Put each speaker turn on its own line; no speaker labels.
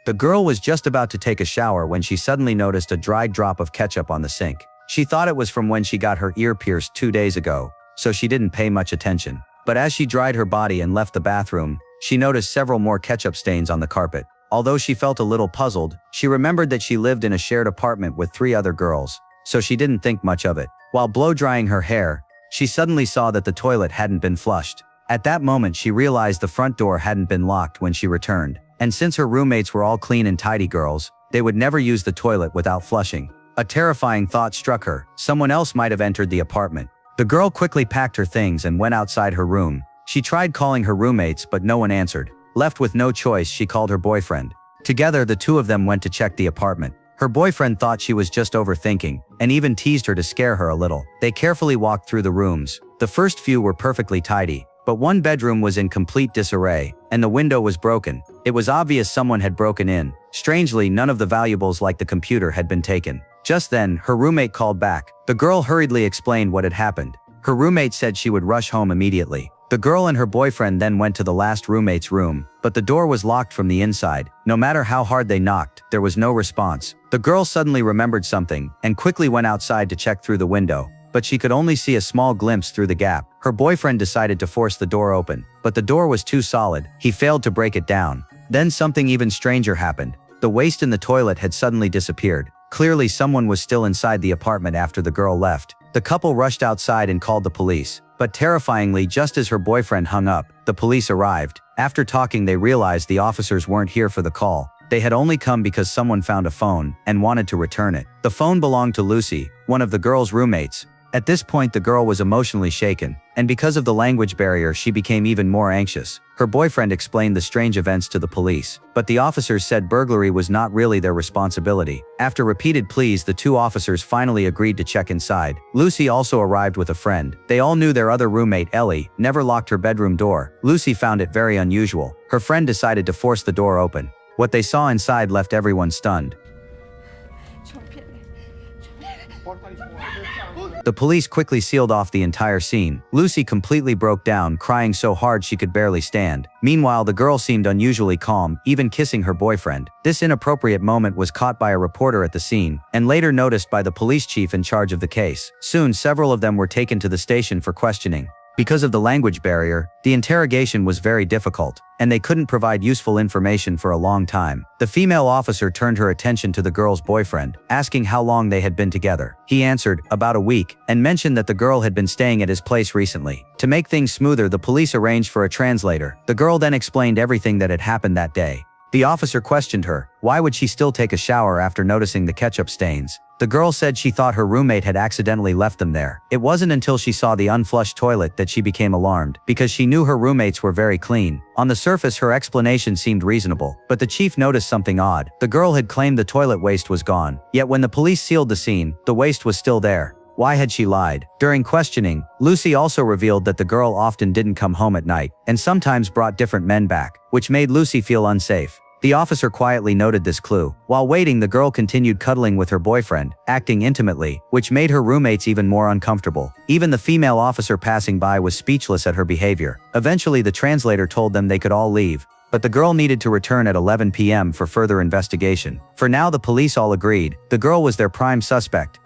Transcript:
The girl was just about to take a shower when she suddenly noticed a dried drop of ketchup on the sink. She thought it was from when she got her ear pierced 2 days ago, so she didn't pay much attention. But as she dried her body and left the bathroom, she noticed several more ketchup stains on the carpet. Although she felt a little puzzled, she remembered that she lived in a shared apartment with 3 other girls, so she didn't think much of it. While blow-drying her hair, she suddenly saw that the toilet hadn't been flushed. At that moment she realized the front door hadn't been locked when she returned, and since her roommates were all clean and tidy girls, they would never use the toilet without flushing. A terrifying thought struck her: someone else might have entered the apartment. The girl quickly packed her things and went outside her room. She tried calling her roommates but no one answered. Left with no choice, she called her boyfriend. Together the two of them went to check the apartment. Her boyfriend thought she was just overthinking, and even teased her to scare her a little. They carefully walked through the rooms. The first few were perfectly tidy, but one bedroom was in complete disarray, and the window was broken. It was obvious someone had broken in. Strangely, none of the valuables like the computer had been taken. Just then, her roommate called back. The girl hurriedly explained what had happened. Her roommate said she would rush home immediately. The girl and her boyfriend then went to the last roommate's room, but the door was locked from the inside. No matter how hard they knocked, there was no response. The girl suddenly remembered something, and quickly went outside to check through the window, but she could only see a small glimpse through the gap. Her boyfriend decided to force the door open, but the door was too solid. He failed to break it down. Then something even stranger happened. The waste in the toilet had suddenly disappeared. Clearly someone was still inside the apartment after the girl left. The couple rushed outside and called the police. But terrifyingly, just as her boyfriend hung up, the police arrived. After talking, they realized the officers weren't here for the call. They had only come because someone found a phone and wanted to return it. The phone belonged to Lucy, one of the girl's roommates. At this point the girl was emotionally shaken, and because of the language barrier she became even more anxious. Her boyfriend explained the strange events to the police, but the officers said burglary was not really their responsibility. After repeated pleas, the two officers finally agreed to check inside. Lucy also arrived with a friend. They all knew their other roommate, Ellie, never locked her bedroom door. Lucy found it very unusual. Her friend decided to force the door open. What they saw inside left everyone stunned. The police quickly sealed off the entire scene. Lucy completely broke down, crying so hard she could barely stand. Meanwhile, the girl seemed unusually calm, even kissing her boyfriend. This inappropriate moment was caught by a reporter at the scene, and later noticed by the police chief in charge of the case. Soon, several of them were taken to the station for questioning. Because of the language barrier, the interrogation was very difficult, and they couldn't provide useful information for a long time. The female officer turned her attention to the girl's boyfriend, asking how long they had been together. He answered, about a week, and mentioned that the girl had been staying at his place recently. To make things smoother, the police arranged for a translator. The girl then explained everything that had happened that day. The officer questioned her. Why would she still take a shower after noticing the ketchup stains? The girl said she thought her roommate had accidentally left them there. It wasn't until she saw the unflushed toilet that she became alarmed, because she knew her roommates were very clean. On the surface, her explanation seemed reasonable, but the chief noticed something odd. The girl had claimed the toilet waste was gone, yet when the police sealed the scene, the waste was still there. Why had she lied? During questioning, Lucy also revealed that the girl often didn't come home at night, and sometimes brought different men back, which made Lucy feel unsafe. The officer quietly noted this clue. While waiting, the girl continued cuddling with her boyfriend, acting intimately, which made her roommates even more uncomfortable. Even the female officer passing by was speechless at her behavior. Eventually, the translator told them they could all leave, but the girl needed to return at 11 p.m. for further investigation. For now, the police all agreed the girl was their prime suspect,